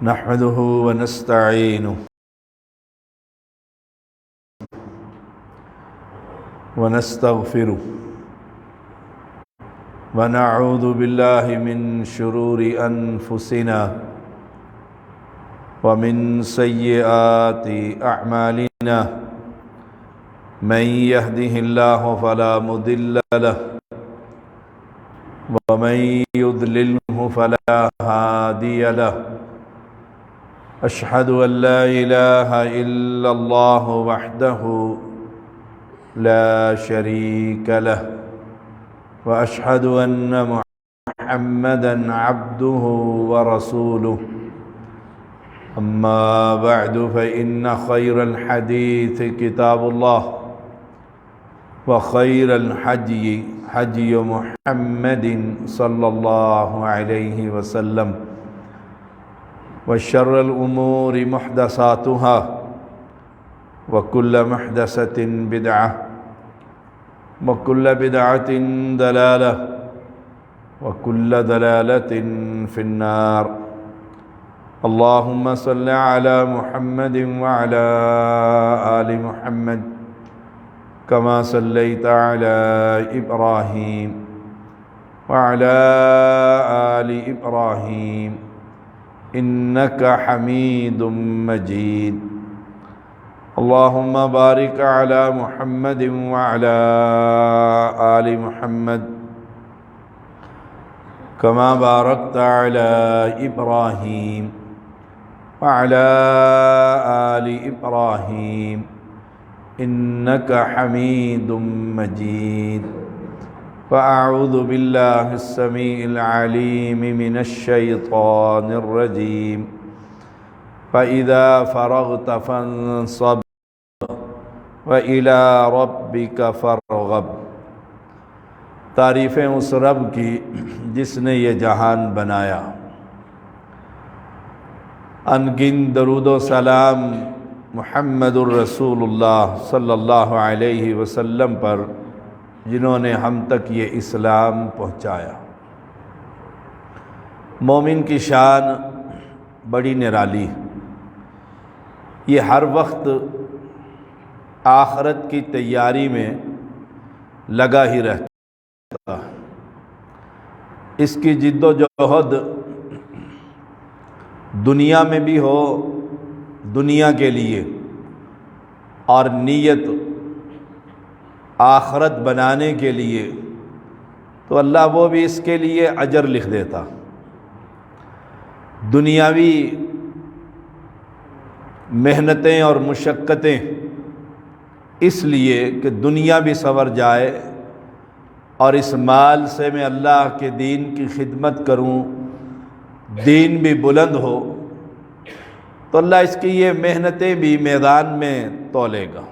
نحمده ونستعينه ونستغفره ونعوذ بالله من شرور أنفسنا ومن سيئات أعمالنا من يهده الله فلا مضل له ومن يضلله فلا هادي له أشهد أن لا إله إلا الله وحده لا شريك له وأشهد أن محمدًا عبده ورسوله أما بعد فإن خير الحديث كتاب الله وخير الحدي حدي محمد صلى الله عليه وسلم وشر الأمور محدثاتها وكل محدثة بدعة وكل بدعة ضلالة وكل ضلالة في النار اللهم صل على محمد وعلى آل محمد كما صليت على إبراهيم وعلى آل إبراهيم إنك حميد مجيد اللهم بارك على محمد وعلى آل محمد كما باركت على إبراهيم وعلى آل إبراهيم إنك حميد مجيد فأعوذ بالله السميع العليم من الشيطان الرجيم فإذا فرغت فانصب وإلى ربك فارغب تعریفیں اس رب کی جس نے یہ جہان بنایا، ان گن درود و سلام محمد الرسول اللہ صلی اللہ علیہ وسلم پر جنہوں نے ہم تک یہ اسلام پہنچایا۔ مومن کی شان بڑی نرالی، یہ ہر وقت آخرت کی تیاری میں لگا ہی رہتا، اس کی جد و جہد دنیا میں بھی ہو، دنیا کے لیے، اور نیت آخرت بنانے کے لیے، تو اللہ وہ بھی اس کے لیے اجر لکھ دیتا۔ دنیاوی محنتیں اور مشقتیں اس لیے کہ دنیا بھی سنور جائے اور اس مال سے میں اللہ کے دین کی خدمت کروں، دین بھی بلند ہو، تو اللہ اس کی یہ محنتیں بھی میدان میں تولے گا۔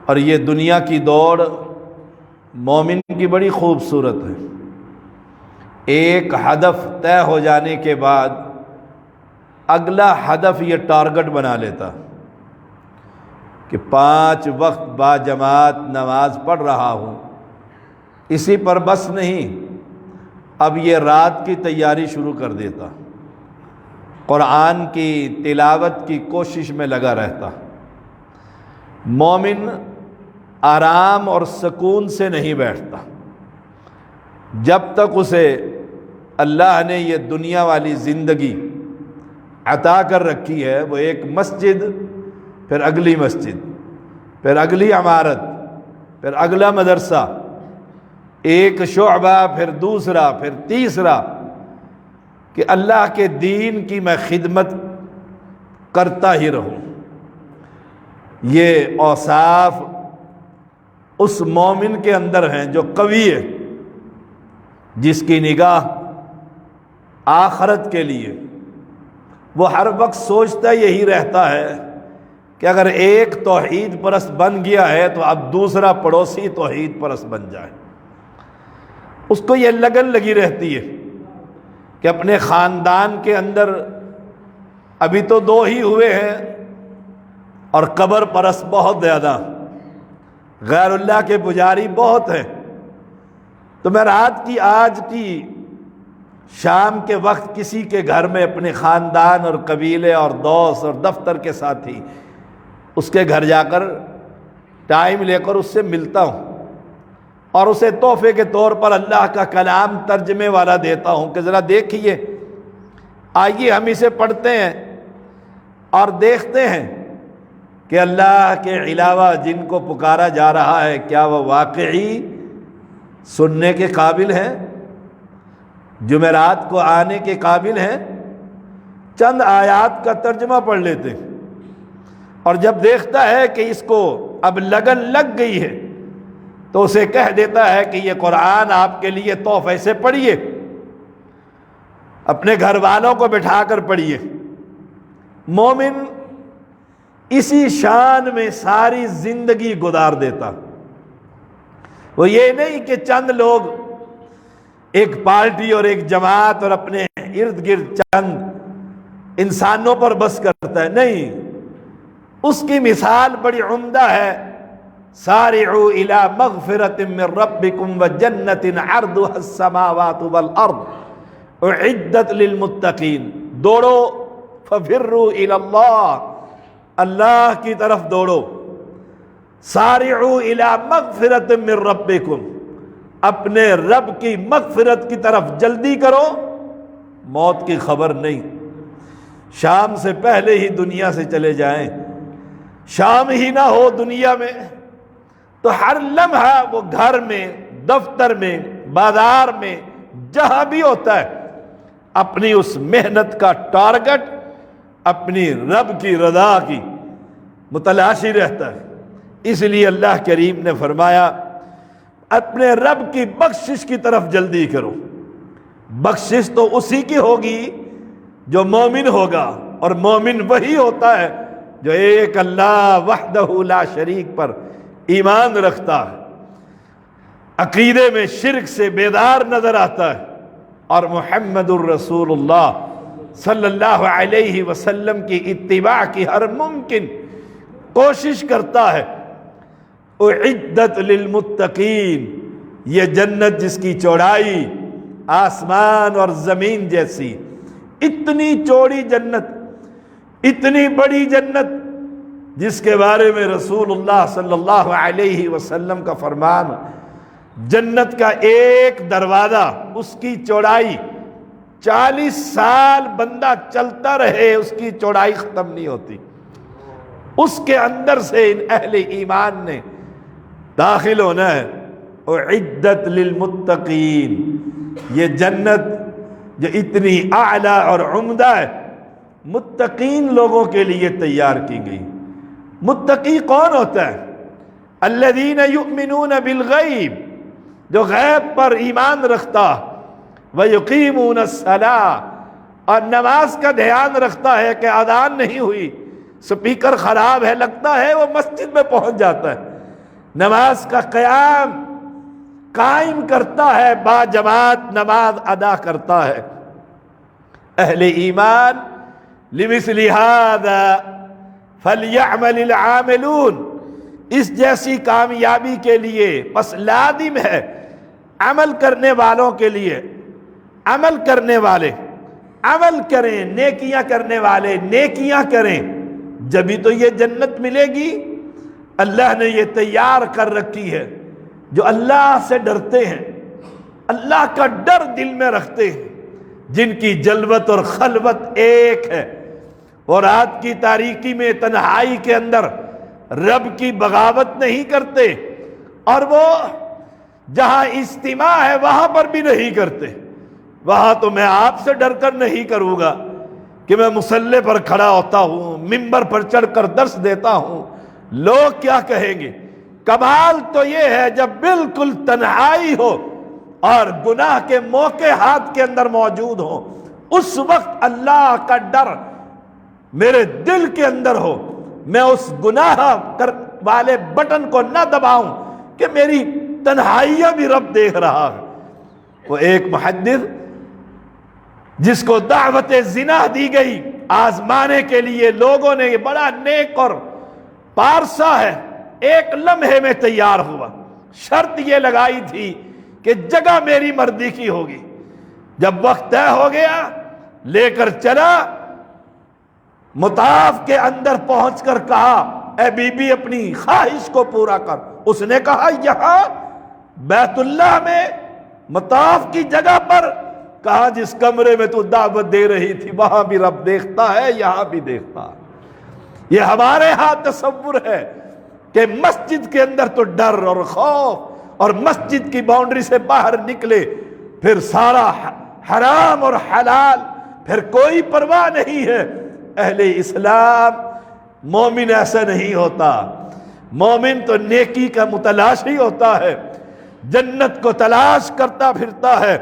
اور یہ دنیا کی دوڑ مومن کی بڑی خوبصورت ہے۔ ایک ہدف طے ہو جانے کے بعد اگلا ہدف یہ ٹارگٹ بنا لیتا کہ 5 وقت با جماعت نماز پڑھ رہا ہوں، اسی پر بس نہیں، اب یہ رات کی تیاری شروع کر دیتا، قرآن کی تلاوت کی کوشش میں لگا رہتا۔ مومن آرام اور سکون سے نہیں بیٹھتا جب تک اسے اللہ نے یہ دنیا والی زندگی عطا کر رکھی ہے۔ وہ ایک مسجد، پھر اگلی مسجد، پھر اگلی عمارت، پھر اگلا مدرسہ، ایک شعبہ، پھر دوسرا، پھر تیسرا، کہ اللہ کے دین کی میں خدمت کرتا ہی رہوں۔ یہ اوصاف اس مومن کے اندر ہیں جو قوی ہے، جس کی نگاہ آخرت کے لیے، وہ ہر وقت سوچتا یہی رہتا ہے کہ اگر ایک توحید پرست بن گیا ہے تو اب دوسرا پڑوسی توحید پرست بن جائے۔ اس کو یہ لگن لگی رہتی ہے کہ اپنے خاندان کے اندر ابھی تو 2 ہی ہوئے ہیں اور قبر پرست بہت زیادہ، غیر اللہ کے پجاری بہت ہیں، تو میں رات کی آج کی شام کے وقت کسی کے گھر میں اپنے خاندان اور قبیلے اور دوست اور دفتر کے ساتھی اس کے گھر جا کر ٹائم لے کر اس سے ملتا ہوں اور اسے تحفے کے طور پر اللہ کا کلام ترجمے والا دیتا ہوں کہ ذرا دیکھیے، آئیے ہم اسے پڑھتے ہیں اور دیکھتے ہیں کہ اللہ کے علاوہ جن کو پکارا جا رہا ہے کیا وہ واقعی سننے کے قابل ہیں، جمعرات کو آنے کے قابل ہیں۔ چند آیات کا ترجمہ پڑھ لیتے ہیں اور جب دیکھتا ہے کہ اس کو اب لگن لگ گئی ہے تو اسے کہہ دیتا ہے کہ یہ قرآن آپ کے لیے تحفے سے پڑھیے، اپنے گھر والوں کو بٹھا کر پڑھیے۔ مومن اسی شان میں ساری زندگی گزار دیتا، وہ یہ نہیں کہ چند لوگ ایک پارٹی اور ایک جماعت اور اپنے ارد گرد چند انسانوں پر بس کرتا ہے، نہیں، اس کی مثال بڑی عمدہ ہے۔ سارعوا الی مغفرۃ من ربکم وجنۃ عرضها السماوات والارض اعدت للمتقین، دوڑو ففروا الی اللہ، اللہ کی طرف دوڑو۔ سارعوا الی مغفرۃ من ربکم، اپنے رب کی مغفرت کی طرف جلدی کرو، موت کی خبر نہیں، شام سے پہلے ہی دنیا سے چلے جائیں۔ شام ہی نہ ہو دنیا میں تو ہر لمحہ وہ گھر میں، دفتر میں، بازار میں، جہاں بھی ہوتا ہے اپنی اس محنت کا ٹارگٹ اپنی رب کی رضا کی متلاشی رہتا ہے۔ اس لیے اللہ کریم نے فرمایا اپنے رب کی بخشش کی طرف جلدی کرو۔ بخشش تو اسی کی ہوگی جو مومن ہوگا، اور مومن وہی ہوتا ہے جو ایک اللہ وحدہ لا شریک پر ایمان رکھتا ہے، عقیدے میں شرک سے بیدار نظر آتا ہے، اور محمد الرسول اللہ صلی اللہ علیہ وسلم کی اتباع کی ہر ممکن کوشش کرتا ہے۔ اعدت للمتقین، یہ جنت جس کی چوڑائی آسمان اور زمین جیسی، اتنی چوڑی جنت، اتنی بڑی جنت جس کے بارے میں رسول اللہ صلی اللہ علیہ وسلم کا فرمان، جنت کا ایک دروازہ اس کی چوڑائی 40 سال بندہ چلتا رہے اس کی چوڑائی ختم نہیں ہوتی، اس کے اندر سے ان اہل ایمان نے داخل ہونا ہے۔ اعدت للمتقین، یہ جنت جو اتنی اعلیٰ اور عمدہ ہے متقین لوگوں کے لیے تیار کی گئی۔ متقی کون ہوتا ہے؟ الذین یؤمنون بالغیب، جو غیب پر ایمان رکھتا، ویقیمون الصلاۃ، اور نماز کا دھیان رکھتا ہے کہ اذان نہیں ہوئی، سپیکر خراب ہے، لگتا ہے وہ مسجد میں پہنچ جاتا ہے، نماز کا قیام قائم کرتا ہے، با جماعت نماز ادا کرتا ہے۔ اہل ایمان لمثل ھذا فلیعمل العاملون، اس جیسی کامیابی کے لیے پس لازم ہے عمل کرنے والوں کے لیے، عمل کرنے والے عمل کریں، نیکیاں کرنے والے نیکیاں کریں، جبھی تو یہ جنت ملے گی۔ اللہ نے یہ تیار کر رکھی ہے، جو اللہ سے ڈرتے ہیں، اللہ کا ڈر دل میں رکھتے ہیں، جن کی جلوت اور خلوت ایک ہے، اور رات کی تاریکی میں تنہائی کے اندر رب کی بغاوت نہیں کرتے، اور وہ جہاں اجتماع ہے وہاں پر بھی نہیں کرتے۔ وہاں تو میں آپ سے ڈر کر نہیں کروں گا کہ میں مصلی پر کھڑا ہوتا ہوں، منبر پر چڑھ کر درس دیتا ہوں، لوگ کیا کہیں گے۔ کمال تو یہ ہے جب بالکل تنہائی ہو اور گناہ کے موقع ہاتھ کے اندر موجود ہو، اس وقت اللہ کا ڈر میرے دل کے اندر ہو، میں اس گناہ والے بٹن کو نہ دباؤں کہ میری تنہائیاں بھی رب دیکھ رہا ہے۔ وہ ایک محدث جس کو دعوت زنا دی گئی آزمانے کے لیے، لوگوں نے یہ بڑا نیک اور پارسا ہے، ایک لمحے میں تیار ہوا، شرط یہ لگائی تھی کہ جگہ میری مرضی کی ہوگی، جب وقت طے ہو گیا لے کر چلا، مطاف کے اندر پہنچ کر کہا اے بی بی اپنی خواہش کو پورا کر۔ اس نے کہا یہاں بیت اللہ میں مطاف کی جگہ پر؟ کہا جس کمرے میں تو دعوت دے رہی تھی وہاں بھی رب دیکھتا ہے، یہاں بھی دیکھتا ہے۔ یہ ہمارے ہاں تصور ہے کہ مسجد کے اندر تو ڈر اور خوف، اور مسجد کی باؤنڈری سے باہر نکلے پھر سارا حرام اور حلال، پھر کوئی پرواہ نہیں ہے۔ اہل اسلام مومن ایسا نہیں ہوتا، مومن تو نیکی کا متلاشی ہوتا ہے، جنت کو تلاش کرتا پھرتا ہے۔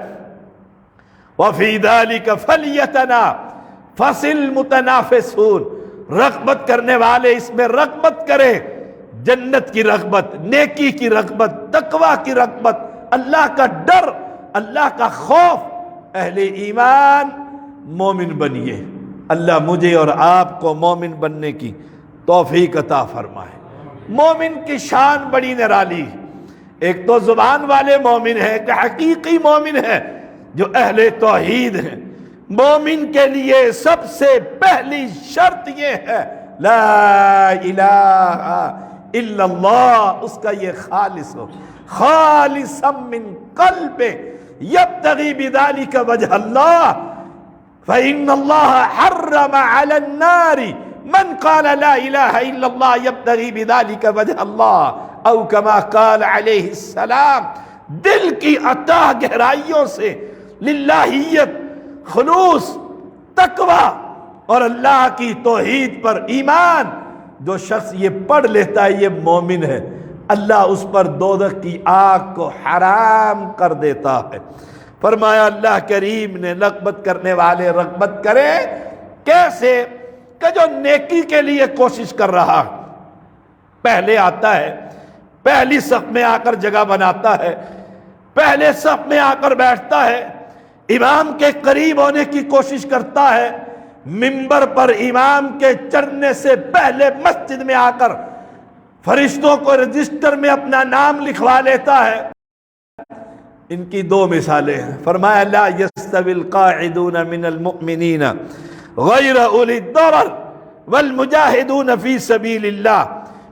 وَفِي ذَلِكَ فَلْيَتَنَافَسِ الْمُتَنَافِسُونَ، رغبت کرنے والے اس میں رغبت کریں، جنت کی رغبت، نیکی کی رغبت، تقوی کی رغبت، اللہ کا ڈر، اللہ کا خوف۔ اہل ایمان مومن بنیے، اللہ مجھے اور آپ کو مومن بننے کی توفیق عطا فرمائے۔ مومن کی شان بڑی نرالی، ایک تو زبان والے مومن ہے کہ حقیقی مومن ہے جو اہل توحید ہیں۔ مومن کے لیے سب سے پہلی شرط یہ ہے لا الہ الا اللہ، اس کا یہ خالص ہو، خالصا من قلب یبتغی بذلک وجہ اللہ، فإن اللہ حرم علی النار من قال لا الہ الا اللہ یبتغی بذلک وجہ اللہ، او کما قال علیہ السلام۔ دل کی اتاہ گہرائیوں سے للہیت، خلوص، تقوی اور اللہ کی توحید پر ایمان، جو شخص یہ پڑھ لیتا ہے یہ مومن ہے، اللہ اس پر دوزخ کی آگ کو حرام کر دیتا ہے۔ فرمایا اللہ کریم نے رغبت کرنے والے رغبت کریں، کیسے کہ جو نیکی کے لیے کوشش کر رہا، پہلے آتا ہے، پہلی صف میں آ کر جگہ بناتا ہے، پہلے صف میں آ کر بیٹھتا ہے، امام کے قریب ہونے کی کوشش کرتا ہے، منبر پر امام کے چڑھنے سے پہلے مسجد میں آ کر فرشتوں کو رجسٹر میں اپنا نام لکھوا لیتا ہے۔ ان کی دو مثالیں ہیں، فرمایا لا یستوی القاعدون من المؤمنین غیر اولی الضرر والمجاہدون فی سبیل اللہ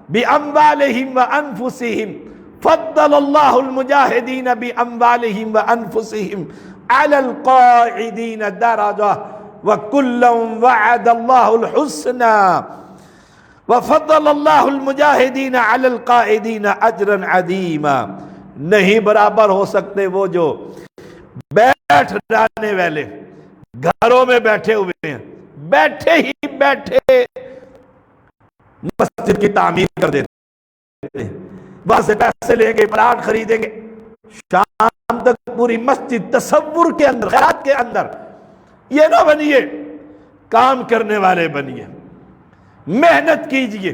باموالہم وانفسہم فضل اللہ المجاہدین باموالہم وانفسہم علی القاعدین درجہ وکلا وعد اللہ الحسنى وفضل اللہ المجاہدین علی القاعدین اجرا عظیما۔ نہیں برابر ہو سکتے وہ جو بیٹھ جانے والے گھروں میں بیٹھے ہوئے ہیں، بیٹھے ہی بیٹھے مسجد کی تعمیر کر دیتے ہیں، وہاں سے پیسے لیں گے، پلاٹ خریدیں گے، شام تک پوری مسجد تصور کے اندر، خیرات کے اندر۔ یہ نہ بنیے، کام کرنے والے بنیے، محنت کیجئے،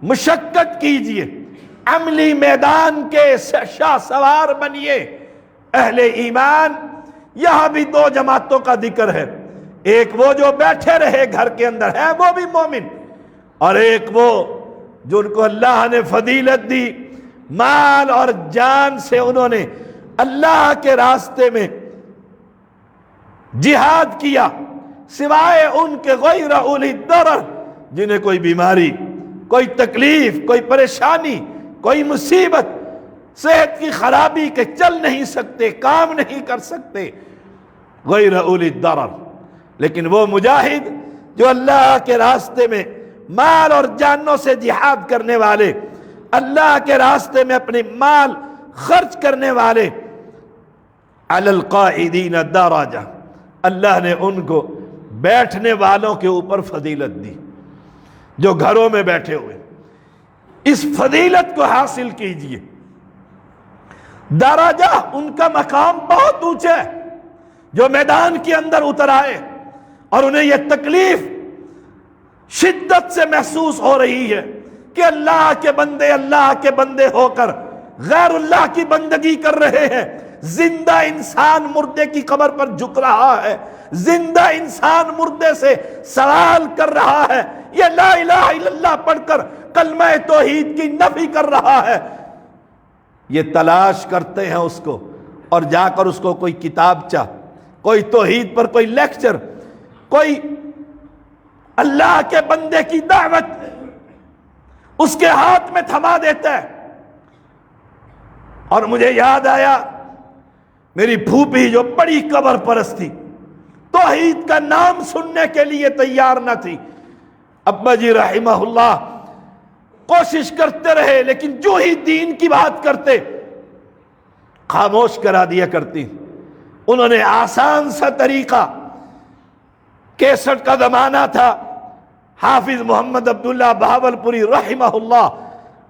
مشقت کیجئے، عملی میدان کے شاہ سوار بنیے۔ اہل ایمان، یہاں بھی دو جماعتوں کا ذکر ہے، ایک وہ جو بیٹھے رہے گھر کے اندر ہے وہ بھی مومن، اور ایک وہ جو ان کو اللہ نے فضیلت دی، مال اور جان سے انہوں نے اللہ کے راستے میں جہاد کیا، سوائے ان کے غیر اولی الضرر، جنہیں کوئی بیماری، کوئی تکلیف، کوئی پریشانی، کوئی مصیبت، صحت کی خرابی کہ چل نہیں سکتے، کام نہیں کر سکتے، غیر اولی الضرر۔ لیکن وہ مجاہد جو اللہ کے راستے میں مال اور جانوں سے جہاد کرنے والے، اللہ کے راستے میں اپنے مال خرچ کرنے والے، علی القاعدین درجہ، اللہ نے ان کو بیٹھنے والوں کے اوپر فضیلت دی، جو گھروں میں بیٹھے ہوئے۔ اس فضیلت کو حاصل کیجئے۔ درجہ، ان کا مقام بہت اونچا ہے، جو میدان کے اندر اتر آئے اور انہیں یہ تکلیف شدت سے محسوس ہو رہی ہے کہ اللہ کے بندے ہو کر غیر اللہ کی بندگی کر رہے ہیں، زندہ انسان مردے کی قبر پر جھک رہا ہے، زندہ انسان مردے سے سوال کر رہا ہے، یہ لا الہ الا اللہ پڑھ کر کلمہ توحید کی نفی کر رہا ہے۔ یہ تلاش کرتے ہیں اس کو، اور جا کر اس کو کوئی کتابچہ، کوئی توحید پر کوئی لیکچر، کوئی اللہ کے بندے کی دعوت اس کے ہاتھ میں تھما دیتا ہے۔ اور مجھے یاد آیا میری پھوپھی جو بڑی قبر پرست تھی، توحید کا نام سننے کے لیے تیار نہ تھی۔ ابا جی رحمہ اللہ کوشش کرتے رہے، لیکن جو ہی دین کی بات کرتے خاموش کرا دیا کرتی۔ انہوں نے آسان سا طریقہ، کیسٹ کا زمانہ تھا، حافظ محمد عبداللہ بہاولپوری رحمہ اللہ،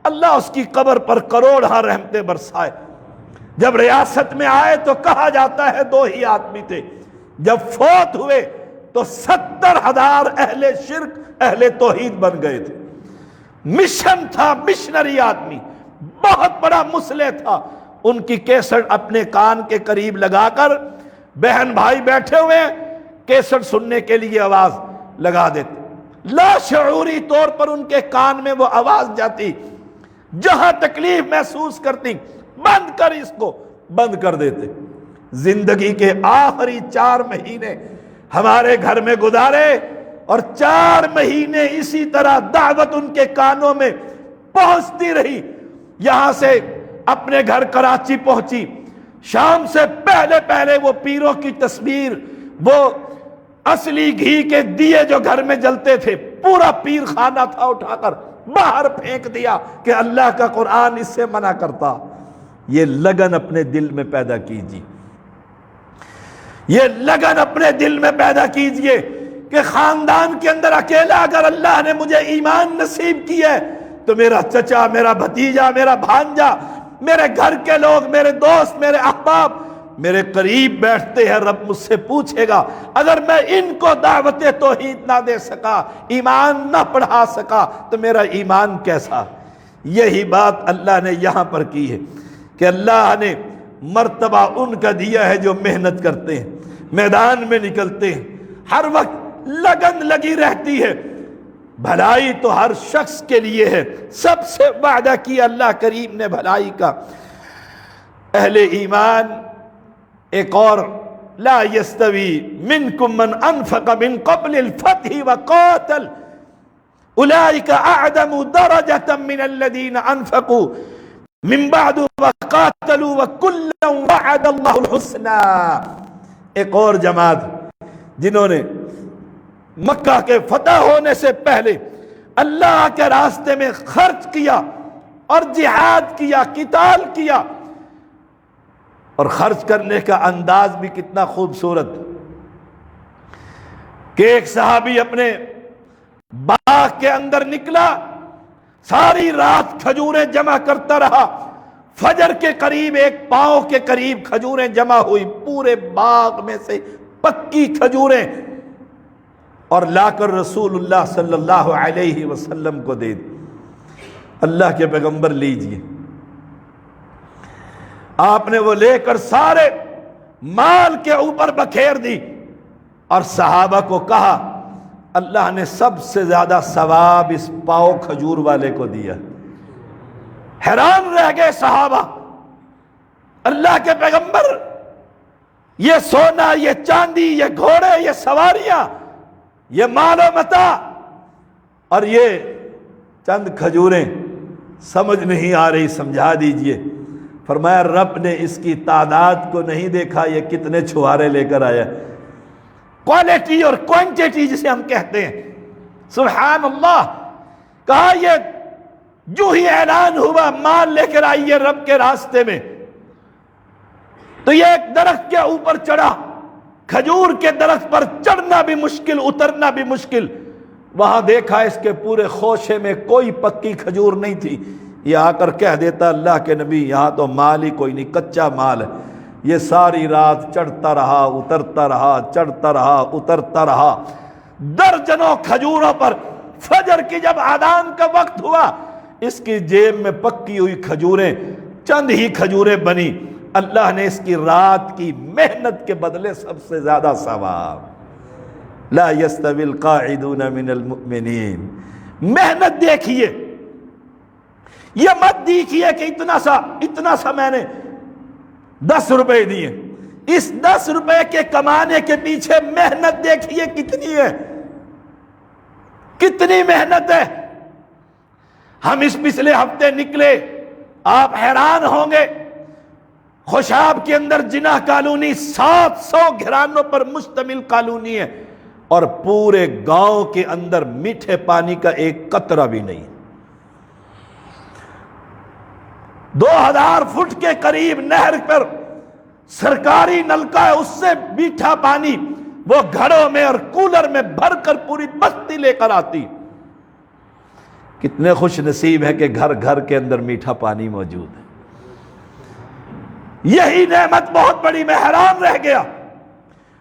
اللہ اس کی قبر پر کروڑہا رحمتیں برسائے۔ جب ریاست میں آئے تو کہا جاتا ہے 2 ہی آدمی تھے، جب فوت ہوئے تو 70,000 اہل شرک اہل توحید بن گئے تھے۔ مشن تھا، مشنری آدمی، بہت بڑا مصلح تھا۔ ان کی کیسٹ اپنے کان کے قریب لگا کر بہن بھائی بیٹھے ہوئے کیسٹ سننے کے لیے آواز لگا دیتے، لاشعوری طور پر ان کے کان میں وہ آواز جاتی، جہاں تکلیف محسوس کرتی بند کر، اس کو بند کر دیتے۔ زندگی کے آخری 4 مہینے ہمارے گھر میں گزارے، اور 4 مہینے اسی طرح دعوت ان کے کانوں میں پہنچتی رہی۔ یہاں سے اپنے گھر کراچی پہنچی، شام سے پہلے پہلے وہ پیروں کی تصویر، وہ اصلی گھی کے دیے جو گھر میں جلتے تھے، پورا پیر خانہ تھا، اٹھا کر باہر پھینک دیا کہ اللہ کا قرآن اس سے منع کرتا۔ یہ لگن اپنے دل میں پیدا کیجیے، یہ لگن اپنے دل میں پیدا کیجئے کہ خاندان کے اندر اکیلا اگر اللہ نے مجھے ایمان نصیب کی ہے تو میرا چچا، میرا بھتیجا، میرا بھانجا، میرے گھر کے لوگ، میرے دوست، میرے احباب میرے قریب بیٹھتے ہیں، رب مجھ سے پوچھے گا اگر میں ان کو دعوت توحید نہ دے سکا، ایمان نہ پڑھا سکا تو میرا ایمان کیسا؟ یہی بات اللہ نے یہاں پر کی ہے کہ اللہ نے مرتبہ ان کا دیا ہے جو محنت کرتے ہیں، میدان میں نکلتے ہیں، ہر وقت لگن لگی رہتی ہے۔ بھلائی تو ہر شخص کے لیے ہے، سب سے وعدہ کیا اللہ کریم نے بھلائی کا۔ اہل ایمان ایک اور، لا یستوی منکم من انفق من قبل الفتح وقاتل اولئک اعظم درجۃ من الذین انفقوا من بعد وقاتلوا وکلا وعد اللہ الحسنى۔ ایک اور جماعت جنہوں نے مکہ کے فتح ہونے سے پہلے اللہ کے راستے میں خرچ کیا اور جہاد کیا، قتال کیا، اور خرچ کرنے کا انداز بھی کتنا خوبصورت کہ ایک صحابی اپنے باغ کے اندر نکلا، ساری رات کھجوریں جمع کرتا رہا، فجر کے قریب ایک پاؤں کے قریب کھجوریں جمع ہوئی، پورے باغ میں سے پکی کھجوریں، اور لا کر رسول اللہ صلی اللہ علیہ وسلم کو دے دی۔ اللہ کے پیغمبر لیجئے۔ آپ نے وہ لے کر سارے مال کے اوپر بکھیر دی اور صحابہ کو کہا اللہ نے سب سے زیادہ ثواب اس پاؤ کھجور والے کو دیا۔ حیران رہ گئے صحابہ، اللہ کے پیغمبر، یہ سونا، یہ چاندی، یہ گھوڑے، یہ سواریاں، یہ مال و متاع، اور یہ چند کھجوریں سمجھ نہیں آ رہی، سمجھا دیجئے۔ فرمایا رب نے اس کی تعداد کو نہیں دیکھا، یہ کتنے چھوارے لے کر آیا۔ کوالٹی اور کوانٹیٹی جسے ہم کہتے ہیں، سبحان اللہ۔ کہا یہ جو ہی اعلان ہوا مال لے کر آئیے رب کے راستے میں، تو یہ ایک درخت کے اوپر چڑھا، کھجور کے درخت پر چڑھنا بھی مشکل، اترنا بھی مشکل۔ وہاں دیکھا اس کے پورے خوشے میں کوئی پکی کھجور نہیں تھی۔ یہ آ کر کہہ دیتا اللہ کے نبی یہاں تو مال ہی کوئی نہیں، کچا مال ہے۔ یہ ساری رات چڑھتا رہا، اترتا رہا، چڑھتا رہا، اترتا رہا، درجنوں کھجوروں پر۔ فجر کی جب اذان کا وقت ہوا، اس کی جیب میں پکی ہوئی کھجوریں، چند ہی کھجوریں بنی۔ اللہ نے اس کی رات کی محنت کے بدلے سب سے زیادہ ثواب۔ لا یستوی القاعدون من المؤمنین۔ محنت دیکھیے، یہ مت دیکھیے کہ اتنا سا میں نے 10 روپے دیے، اس 10 روپے کے کمانے کے پیچھے محنت دیکھیے کتنی ہے، کتنی محنت ہے۔ ہم اس پچھلے ہفتے نکلے، آپ حیران ہوں گے، خوشاب کے اندر جناح کالونی 700 گھرانوں پر مشتمل کالونی ہے، اور پورے گاؤں کے اندر میٹھے پانی کا ایک قطرہ بھی نہیں۔ 2000 فٹ کے قریب نہر پر سرکاری نلکا ہے، اس سے میٹھا پانی وہ گھڑوں میں اور کولر میں بھر کر پوری بستی لے کر آتی۔ کتنے خوش نصیب ہے کہ گھر گھر کے اندر میٹھا پانی موجود ہے۔ یہی نعمت بہت بڑی، میں حیران رہ گیا۔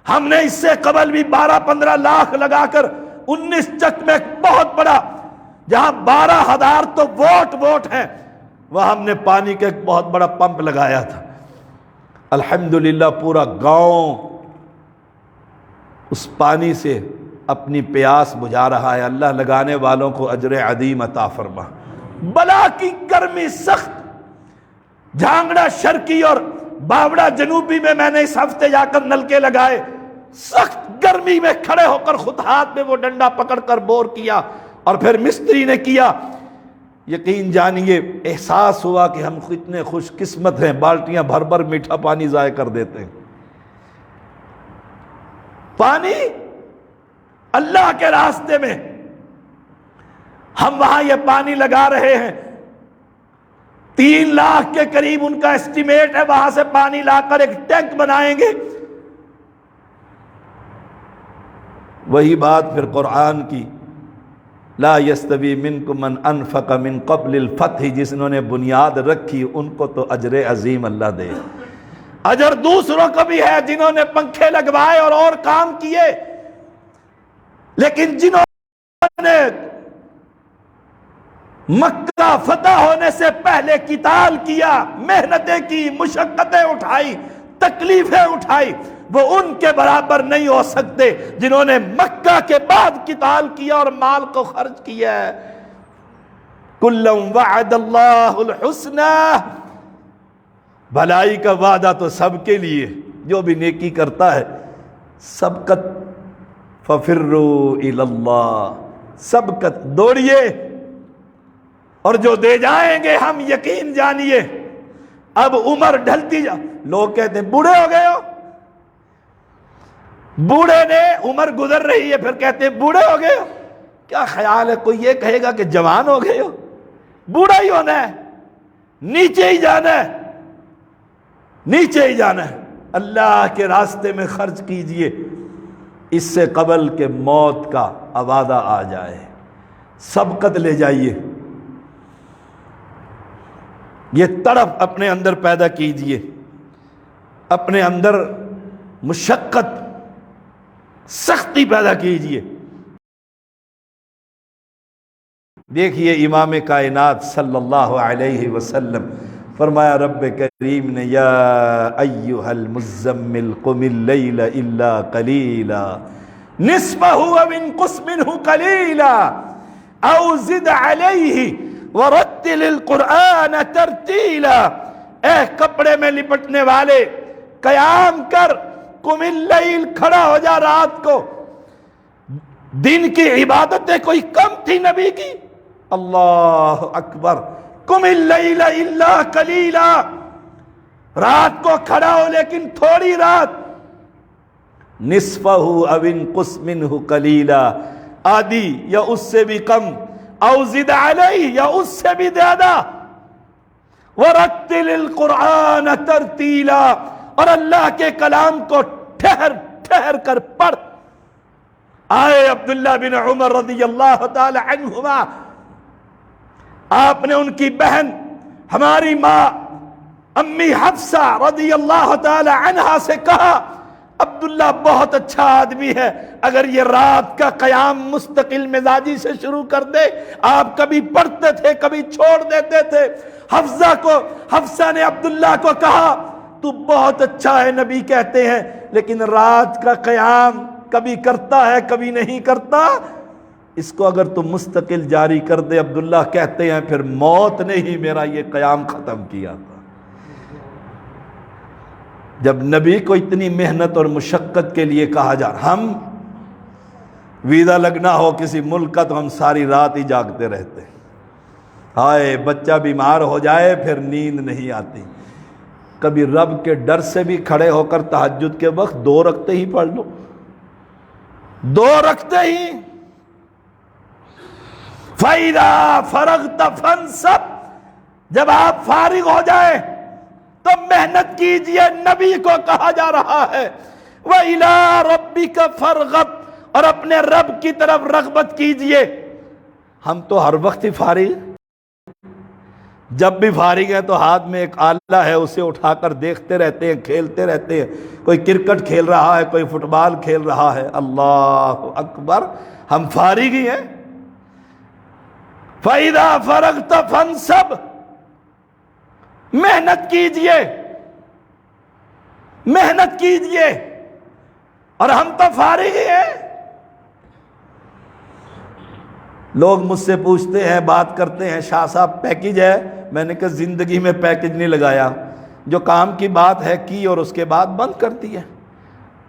ہم نے اس سے قبل بھی 12-15 لاکھ لگا کر 19 چک میں بہت بڑا، جہاں 12,000 تو ووٹ ہیں، وہ ہم نے پانی کا ایک بہت بڑا پمپ لگایا تھا۔ الحمدللہ پورا گاؤں اس پانی سے اپنی پیاس بجھا رہا ہے۔ اللہ لگانے والوں کو اجر عظیم عطا فرما۔ بلا کی گرمی سخت، جھانگڑا شرقی اور باوڑا جنوبی میں نے اس ہفتے جا کر نلکے لگائے، سخت گرمی میں کھڑے ہو کر خود ہاتھ میں وہ ڈنڈا پکڑ کر بور کیا، اور پھر مستری نے کیا۔ یقین جانیے احساس ہوا کہ ہم کتنے خوش قسمت ہیں، بالٹیاں بھر بھر میٹھا پانی ضائع کر دیتے ہیں۔ پانی اللہ کے راستے میں، ہم وہاں یہ پانی لگا رہے ہیں، 3 لاکھ کے قریب ان کا اسٹیمیٹ ہے، وہاں سے پانی لا کر ایک ٹینک بنائیں گے۔ وہی بات پھر قرآن کی، لا یستوی منکم من انفق من قبل الفتح، جنہوں نے بنیاد رکھی ان کو تو اجر عظیم اللہ دے۔ اجر دوسروں کو بھی ہے جنہوں نے پنکھے لگوائے اور کام کیے، لیکن جنہوں نے مکہ فتح ہونے سے پہلے قتال کیا، محنتیں کی، مشقتیں اٹھائی، تکلیفیں اٹھائی، وہ ان کے برابر نہیں ہو سکتے جنہوں نے مکہ کے بعد قتال کیا اور مال کو خرچ کیا ہے۔ کُلًّا وعد اللہ الحسنى، بھلائی کا وعدہ تو سب کے لیے، جو بھی نیکی کرتا ہے۔ سبقت ففروا الی اللہ، سبقت دوڑیے، اور جو دے جائیں گے ہم، یقین جانیے۔ اب عمر ڈھلتی جا، لوگ کہتے ہیں بوڑھے ہو گئے ہو، بوڑھے نے عمر گزر رہی ہے پھر کہتے ہیں بوڑھے ہو گئے ہو۔ کیا خیال ہے کوئی یہ کہے گا کہ جوان ہو گئے ہو؟ بوڑھا ہی ہونا ہے، نیچے ہی جانا ہے، نیچے ہی جانا ہے۔ اللہ کے راستے میں خرچ کیجئے اس سے قبل کہ موت کا وعدہ آ جائے۔ سبقت لے جائیے، یہ تڑپ اپنے اندر پیدا کیجئے، اپنے اندر مشقت، سختی پیدا کیجئے۔ دیکھیے امام کائنات صلی اللہ علیہ وسلم فرمایا، رب کریم نے یا ایھا المزمل قم اللیل الا قلیلا نصفہ او انقص منہ قلیلا او زد علیہ ورتل القرآن ترتیلا۔ اے کپڑے میں لپٹنے والے، قیام کر، قم اللیل، کھڑا ہو جا رات کو۔ دن کی عبادتیں کوئی کم تھی نبی کی؟ اللہ اکبر، قم اللیل الا قلیلا، رات کو کھڑا ہو لیکن تھوڑی رات، نصفہ او انقص منہ قلیلا، آدھی یا اس سے بھی کم، او زد علیہ یا اس سے بھی زیادہ، ورتل القرآن ترتیلا، اور اللہ کے کلام کو ٹھہر ٹھہر کر پڑھ۔ آئے عبداللہ بن عمر رضی اللہ تعالی عنہما، آپ نے ان کی بہن ہماری ماں امی حفصہ رضی اللہ تعالی عنہا سے کہا، عبداللہ بہت اچھا آدمی ہے، اگر یہ رات کا قیام مستقل مزاجی سے شروع کر دے۔ آپ کبھی پڑھتے تھے کبھی چھوڑ دیتے تھے۔ حفصہ نے عبداللہ کو کہا، تو بہت اچھا ہے، نبی کہتے ہیں، لیکن رات کا قیام کبھی کرتا ہے کبھی نہیں کرتا، اس کو اگر تم مستقل جاری کر دے۔ عبداللہ کہتے ہیں پھر موت نے ہی میرا یہ قیام ختم کیا تھا۔ جب نبی کو اتنی محنت اور مشقت کے لیے کہا جا رہا، ہم ویزا لگنا ہو کسی ملک کا تو ہم ساری رات ہی جاگتے رہتے ہیں، ہائے بچہ بیمار ہو جائے پھر نیند نہیں آتی۔ کبھی رب کے ڈر سے بھی کھڑے ہو کر تہجد کے وقت 2 رکعتیں ہی پڑھ لو، 2 رکعتیں ہی۔ فَإِذَا فَرَغْتَ فَانْصَبْ، جب آپ فارغ ہو جائیں تو محنت کیجئے، نبی کو کہا جا رہا ہے وَإِلَىٰ رَبِّكَ فَارْغَب، اور اپنے رب کی طرف رغبت کیجئے۔ ہم تو ہر وقت ہی فارغ، جب بھی فارغ ہے تو ہاتھ میں ایک آلہ ہے، اسے اٹھا کر دیکھتے رہتے ہیں، کھیلتے رہتے ہیں، کوئی کرکٹ کھیل رہا ہے، کوئی فٹ بال کھیل رہا ہے۔ اللہ اکبر، ہم فارغ ہی ہیں۔ فَإِذَا فَرَغْتَ فَانْصَبْ، محنت کیجئے، محنت کیجئے، اور ہم تو فارغ ہی ہیں۔ لوگ مجھ سے پوچھتے ہیں، بات کرتے ہیں، شاہ صاحب پیکج ہے؟ میں نے کہا زندگی میں پیکج نہیں لگایا، جو کام کی بات ہے کی اور اس کے بعد بند کرتی ہے۔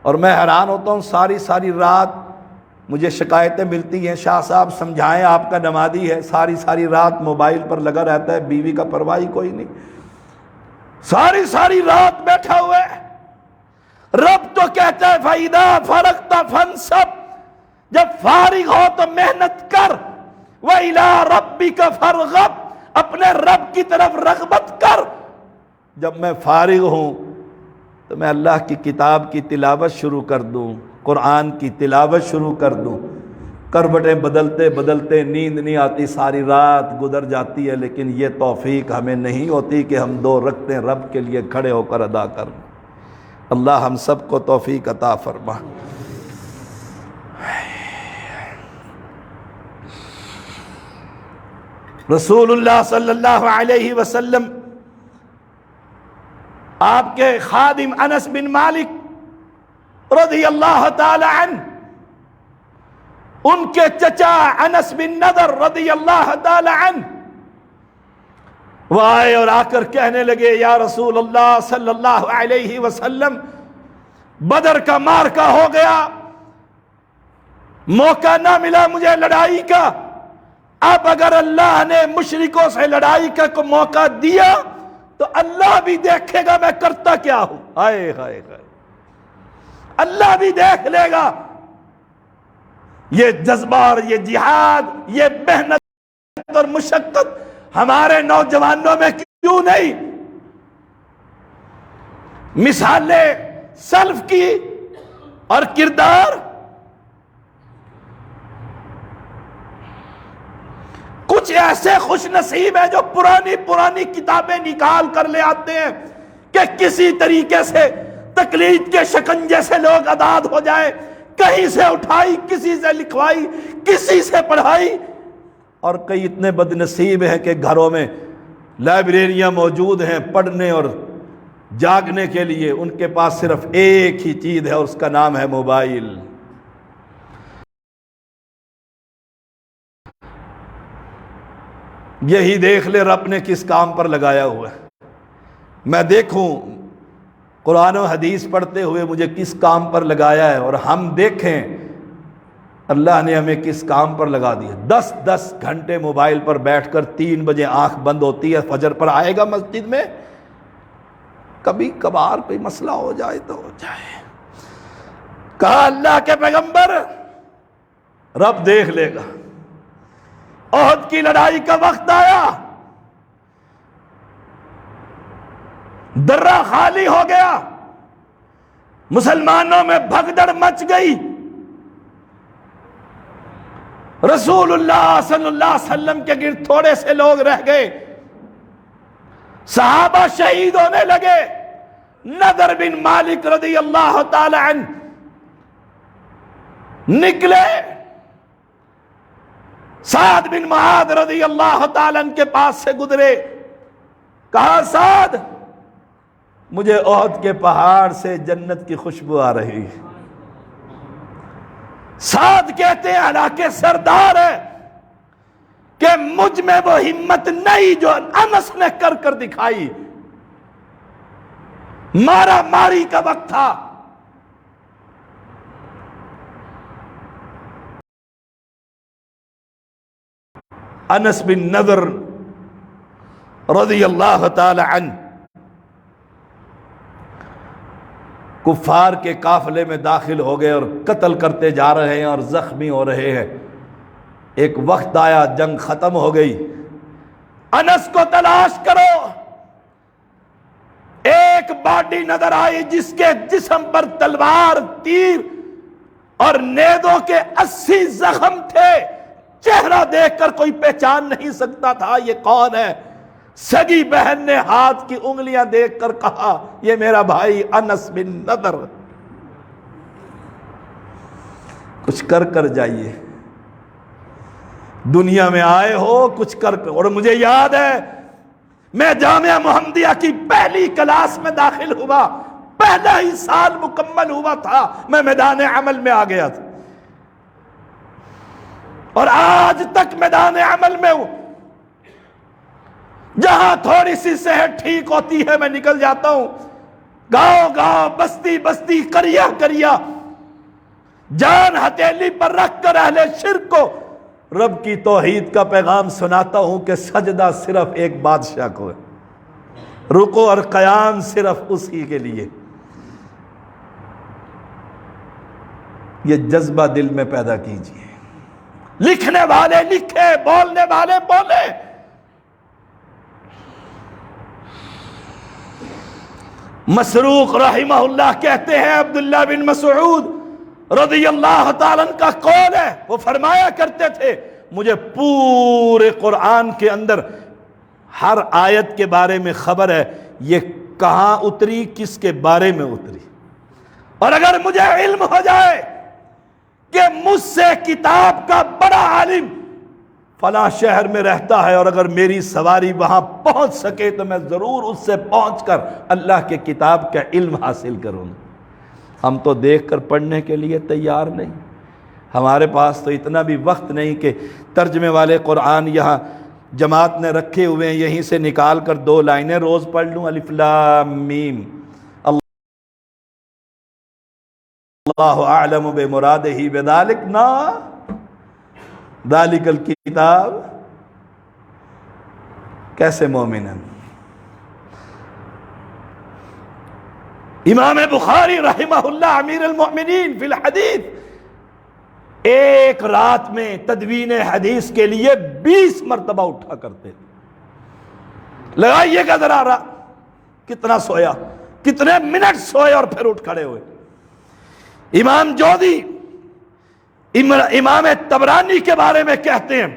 اور میں حیران ہوتا ہوں، ساری رات مجھے شکایتیں ملتی ہیں، شاہ صاحب سمجھائیں، آپ کا نمازی ہے، ساری رات موبائل پر لگا رہتا ہے، بیوی کا پرواہ کوئی نہیں، ساری رات بیٹھا ہوا ہے۔ رب تو کہتا ہے فَإِذَا فَرَغْتَ فَانْصَبْ، جب فارغ ہو تو محنت کر، وَإِلَىٰ رَبِّكَ فَارْغَب، اپنے رب کی طرف رغبت کر۔ جب میں فارغ ہوں تو میں اللہ کی کتاب کی تلاوت شروع کر دوں، قرآن کی تلاوت شروع کر دوں۔ کروٹیں بدلتے بدلتے نیند نہیں آتی، ساری رات گزر جاتی ہے، لیکن یہ توفیق ہمیں نہیں ہوتی کہ ہم 2 رکعتیں رب کے لیے کھڑے ہو کر ادا کریں۔ اللہ ہم سب کو توفیق عطا فرما۔ رسول اللہ صلی اللہ علیہ وسلم، آپ کے خادم انس بن مالک رضی اللہ تعالی عنہ، ان کے چچا انس بن نضر رضی اللہ تعالی عنہ، وہ آئے اور آ کر کہنے لگے یا رسول اللہ صلی اللہ علیہ وسلم، بدر کا معرکہ ہو گیا، موقع نہ ملا مجھے لڑائی کا، اب اگر اللہ نے مشرکوں سے لڑائی کا کوئی موقع دیا تو اللہ بھی دیکھے گا میں کرتا کیا ہوں۔ ہائے ہائے ہائے، اللہ بھی دیکھ لے گا۔ یہ جذبہ اور یہ جہاد، یہ محنت اور مشقت ہمارے نوجوانوں میں کیوں نہیں؟ مثالیں سلف کی اور کردار، کچھ ایسے خوش نصیب ہیں جو پرانی کتابیں نکال کر لے آتے ہیں کہ کسی طریقے سے تقلید کے شکنجے سے لوگ آزاد ہو جائے، کہیں سے اٹھائی، کسی سے لکھوائی، کسی سے پڑھائی۔ اور کئی اتنے بد نصیب ہیں کہ گھروں میں لائبریریاں موجود ہیں پڑھنے اور جاگنے کے لیے، ان کے پاس صرف ایک ہی چیز ہے اور اس کا نام ہے موبائل۔ یہی دیکھ لے رب نے کس کام پر لگایا ہوا ہے۔ میں دیکھوں قرآن و حدیث پڑھتے ہوئے مجھے کس کام پر لگایا ہے، اور ہم دیکھیں اللہ نے ہمیں کس کام پر لگا دیا۔ 10 گھنٹے موبائل پر بیٹھ کر 3 بجے آنکھ بند ہوتی ہے، فجر پر آئے گا مسجد میں، کبھی کبھار کوئی مسئلہ ہو جائے تو ہو جائے۔ کہا اللہ کے پیغمبر رب دیکھ لے گا۔ احد کی لڑائی کا وقت آیا، درہ خالی ہو گیا، مسلمانوں میں بھگدڑ مچ گئی، رسول اللہ صلی اللہ علیہ وسلم کے گرد تھوڑے سے لوگ رہ گئے، صحابہ شہید ہونے لگے۔ نضر بن مالک رضی اللہ تعالی عنہ نکلے، سعد بن معاذ رضی اللہ تعالیٰ عنہ کے پاس سے گزرے، کہا سعد مجھے احد کے پہاڑ سے جنت کی خوشبو آ رہی ہے۔ سعد کہتے ہیں حالانکہ سردار ہے کہ مجھ میں وہ ہمت نہیں جو انس نے کر دکھائی، مارا ماری کا وقت تھا. انس بن نضر رضی اللہ تعالی عنہ کفار کے قافلے میں داخل ہو گئے اور قتل کرتے جا رہے ہیں اور زخمی ہو رہے ہیں. ایک وقت آیا جنگ ختم ہو گئی. انس کو تلاش کرو. ایک باڈی نظر آئی جس کے جسم پر تلوار، تیر اور نیزوں کے 80 زخم تھے. چہرہ دیکھ کر کوئی پہچان نہیں سکتا تھا یہ کون ہے. سگی بہن نے ہاتھ کی انگلیاں دیکھ کر کہا یہ میرا بھائی انس بن نضر. کچھ کر جائیے. دنیا میں آئے ہو کچھ کر. اور مجھے یاد ہے میں جامعہ محمدیہ کی پہلی کلاس میں داخل ہوا، پہلا ہی سال مکمل ہوا تھا، میں میدان عمل میں آ گیا تھا اور آج تک میدان عمل میں ہوں. جہاں تھوڑی سی صحت ٹھیک ہوتی ہے میں نکل جاتا ہوں. گاؤں گاؤں، بستی بستی، قریہ قریہ، جان ہتھیلی پر رکھ کر اہل شرک کو رب کی توحید کا پیغام سناتا ہوں کہ سجدہ صرف ایک بادشاہ کو ہے، رکوع اور قیام صرف اسی کے لیے. یہ جذبہ دل میں پیدا کیجئے. لکھنے والے لکھے، بولنے والے بولے. مسروق رحمہ اللہ کہتے ہیں، عبداللہ بن مسعود رضی اللہ تعالیٰ عنہ کا قول ہے، وہ فرمایا کرتے تھے مجھے پورے قرآن کے اندر ہر آیت کے بارے میں خبر ہے، یہ کہاں اتری، کس کے بارے میں اتری. اور اگر مجھے علم ہو جائے کہ مجھ سے کتاب کا بڑا عالم فلاں شہر میں رہتا ہے اور اگر میری سواری وہاں پہنچ سکے تو میں ضرور اس سے پہنچ کر اللہ کے کتاب کا علم حاصل کروں گا. ہم تو دیکھ کر پڑھنے کے لیے تیار نہیں. ہمارے پاس تو اتنا بھی وقت نہیں کہ ترجمے والے قرآن یہاں جماعت نے رکھے ہوئے ہیں، یہیں سے نکال کر 2 لائنیں روز پڑھ لوں، الف لام میم اللہ اعلم بمرادہ بذالک. نا ذالک الکتاب. کیسے مومن ہیں؟ امام بخاری رحمہ اللہ امیر المؤمنین فی الحدیث ایک رات میں تدوین حدیث کے لیے 20 مرتبہ اٹھا کرتے تھے. لگائیے گا ذرا کتنا سویا، کتنے منٹ سوئے اور پھر اٹھ کھڑے ہوئے. امام جوزی امام طبرانی کے بارے میں کہتے ہیں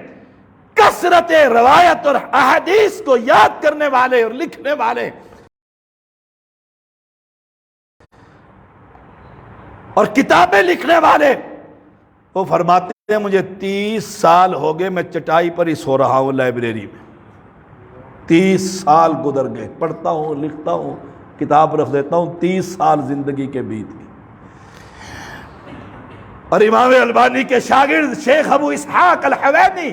کثرت روایت اور احادیث کو یاد کرنے والے اور لکھنے والے اور کتابیں لکھنے والے، وہ فرماتے ہیں مجھے 30 سال ہو گئے میں چٹائی پر ہی سو رہا ہوں لائبریری میں. 30 سال گزر گئے، پڑھتا ہوں، لکھتا ہوں، کتاب رکھ دیتا ہوں. 30 سال زندگی کے بیت گئے. اور امام البانی کے شاگرد شیخ ابو اسحاق الحوینی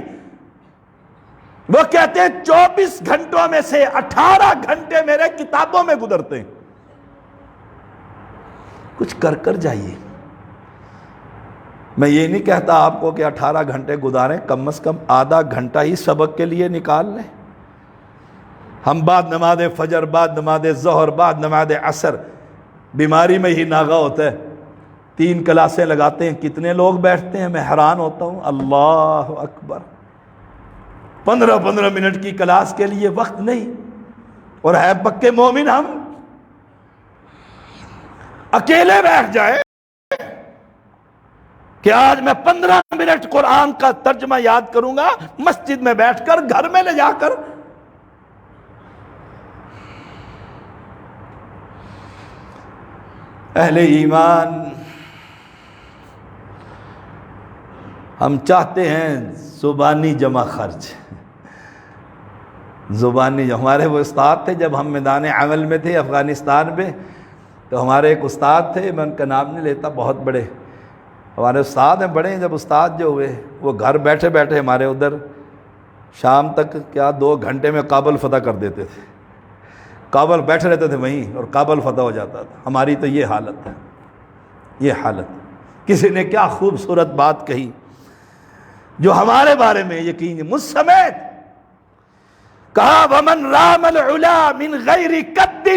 وہ کہتے ہیں 24 گھنٹوں میں سے 18 گھنٹے میرے کتابوں میں گزرتے ہیں. کچھ کر جائیے. میں یہ نہیں کہتا آپ کو کہ 18 گھنٹے گزاریں، کم از کم آدھا گھنٹہ ہی سبق کے لیے نکال لیں. ہم بعد نماز فجر، بعد نماز ظہر، بعد نماز عصر بیماری میں ہی ناغہ ہوتا ہے. 3 کلاسیں لگاتے ہیں، کتنے لوگ بیٹھتے ہیں، میں حیران ہوتا ہوں. اللہ اکبر. 15 منٹ کی کلاس کے لیے وقت نہیں. اور ہے پکے مومن ہم. اکیلے بیٹھ جائے کہ آج میں 15 منٹ قرآن کا ترجمہ یاد کروں گا مسجد میں بیٹھ کر، گھر میں لے جا کر. اہل ایمان ہم چاہتے ہیں زبانی جمع خرچ. زبانی ہمارے وہ استاد تھے جب ہم میدان عمل میں تھے افغانستان میں، تو ہمارے ایک استاد تھے، میں ان کا نام نہیں لیتا، بہت بڑے ہمارے استاد ہیں. بڑے جب استاد جو ہوئے وہ گھر بیٹھے بیٹھے ہمارے ادھر شام تک 2 گھنٹے میں کابل فتح کر دیتے تھے. کابل بیٹھے رہتے تھے وہیں اور کابل فتح ہو جاتا تھا. ہماری تو یہ حالت ہے، یہ حالت. کسی نے کیا خوبصورت بات کہی جو ہمارے بارے میں یقین مجھ سمیت کہا وَمَنْ رَامَ الْعُلَا مِنْ غَيْرِ قَدٍّ،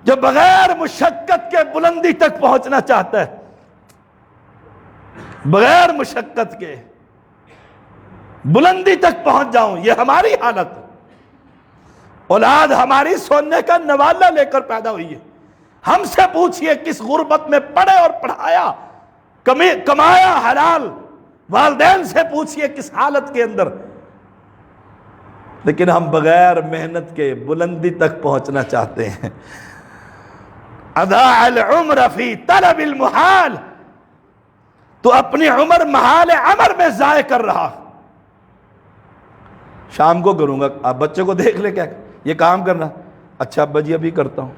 جو بغیر مشقت کے بلندی تک پہنچنا چاہتا ہے، بغیر مشقت کے بلندی تک پہنچ جاؤں، یہ ہماری حالت. اولاد ہماری سونے کا نوالہ لے کر پیدا ہوئی ہے. ہم سے پوچھئے کس غربت میں پڑھے اور پڑھایا، کمایا حلال. والدین سے پوچھئے کس حالت کے اندر. لیکن ہم بغیر محنت کے بلندی تک پہنچنا چاہتے ہیں. اضاع العمر فی طلب المحال، تو اپنی عمر محال امر میں ضائع کر رہا. شام کو کروں گا، آپ بچے کو دیکھ لے، کیا یہ کام کرنا، اچھا ابا جی ابھی کرتا ہوں.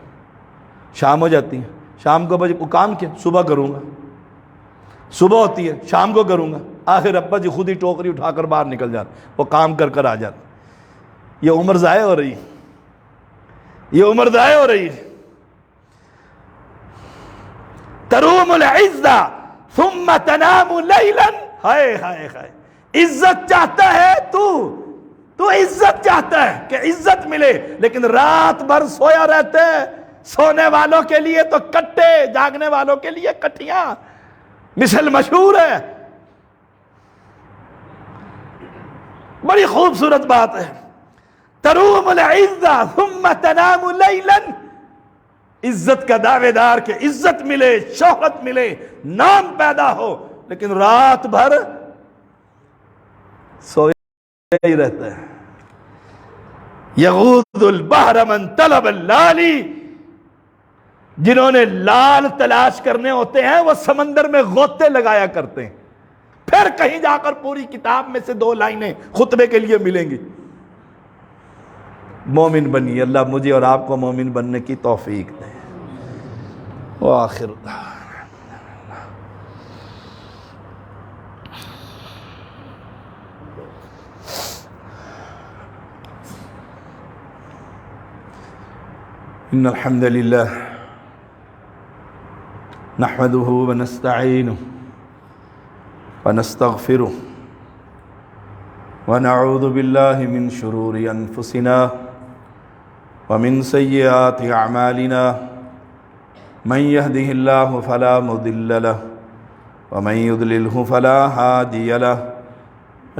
شام ہو جاتی ہے، شام کو ابا جی کو کام کیا، صبح کروں گا. صبح ہوتی ہے، شام کو کروں گا. آخر ابا جی خود ہی ٹوکری اٹھا کر باہر نکل جاتے، وہ کام کر کر آ جاتے. یہ عمر ضائع ہو رہی ہے، یہ عمر ضائع ہو رہی ہے. تروم العزہ ثم تنام لیلا، ہائے ہائے ہائے. عزت چاہتا ہے تو عزت چاہتا ہے کہ عزت ملے، لیکن رات بھر سویا رہتے. سونے والوں کے لیے تو کٹے، جاگنے والوں کے لیے کٹیاں. مثل مشہور ہے، بڑی خوبصورت بات ہے. تروم العزہ ثم تنام لیلا، عزت کا دعوے دار کہ عزت ملے، شہرت ملے، نام پیدا ہو، لیکن رات بھر سویا ہی رہتا ہے. یغوض البحر من طلب اللالی، جنہوں نے لال تلاش کرنے ہوتے ہیں وہ سمندر میں غوطے لگایا کرتے ہیں. پھر کہیں جا کر پوری کتاب میں سے 2 لائنیں خطبے کے لیے ملیں گی. مومن بنیے، اللہ مجھے اور آپ کو مومن بننے کی توفیق دے. وآخر دعوانا ان الحمد للہ نحمده ونستعینه ونستغفره ونعوذ باللہ من شرور انفسنا ومن سیئات اعمالنا من يهده الله فلا مضل له ومن يضلله فلا هادي له.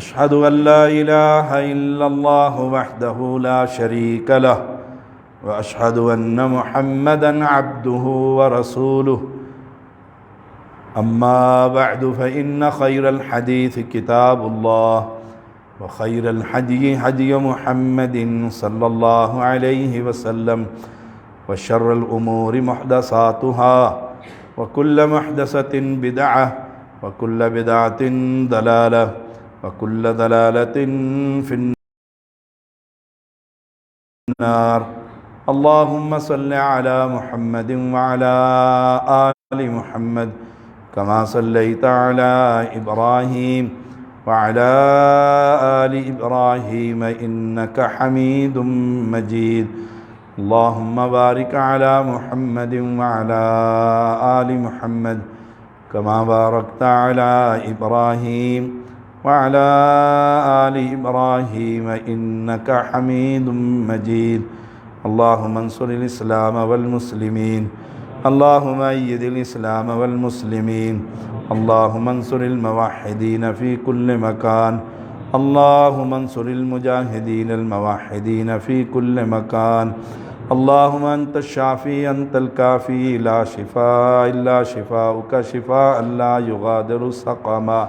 أشهد أن لا إله إلا الله وحده لا شريك له وأشهد أن محمدًا عبده ورسوله. أما بعد فإن خير الحديث كتاب الله وخير الهدي هدي محمد صلى الله عليه وسلم وشر الأمور محدثاتها وكل محدثة بدعة وكل بدعة ضلالة وكل ضلالة في النار. اللهم صل على محمد وعلى آل محمد كما صليت على إبراهيم وعلى آل إبراهيم إنك حميد مجيد. اللهم بارك على محمد وعلى آل محمد كما باركت على إبراهيم وعلى آل إبراهيم إنك حميد مجيد. اللهم انصر الإسلام والمسلمين، اللهم أيد الإسلام والمسلمين، اللهم انصر الموحدين في كل مكان، اللهم انصر المجاهدين الموحدين في كل مكان. اللهم أنت الشافي أنت الكافي، لا شفاء إلا شفاؤك شفاء لا يغادر سقما.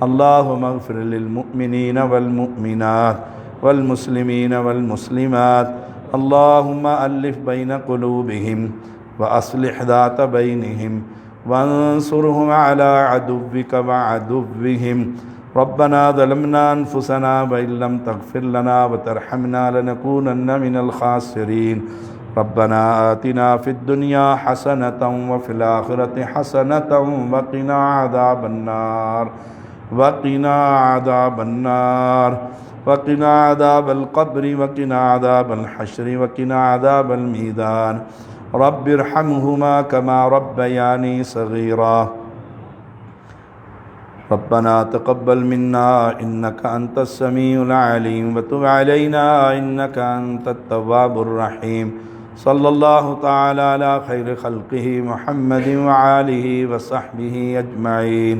اللهم اغفر للمؤمنين والمؤمنات والمسلمين والمسلمات. اللهم ألف بين قلوبهم وأصلح ذات بينهم وانصرهم على عدوك وعدوهم. ربنا ظلمنا أنفسنا وإن لم تغفر لنا وترحمنا لنكونن من الخاسرين. ربنا آتنا في الدنيا حسنة وفي الآخرة حسنة وقنا عذاب النار وقنا عذاب النار. وقنا عذاب القبر وقنا عذاب الحشر وقنا عذاب الميزان رب ارحمهما كما ربياني صغيرا ربنا تقبل منا إنك أنت السميع العليم وتب علينا إنك أنت التواب الرحيم صلى الله تعالى على خير خلقه محمد وآله وصحبه أجمعين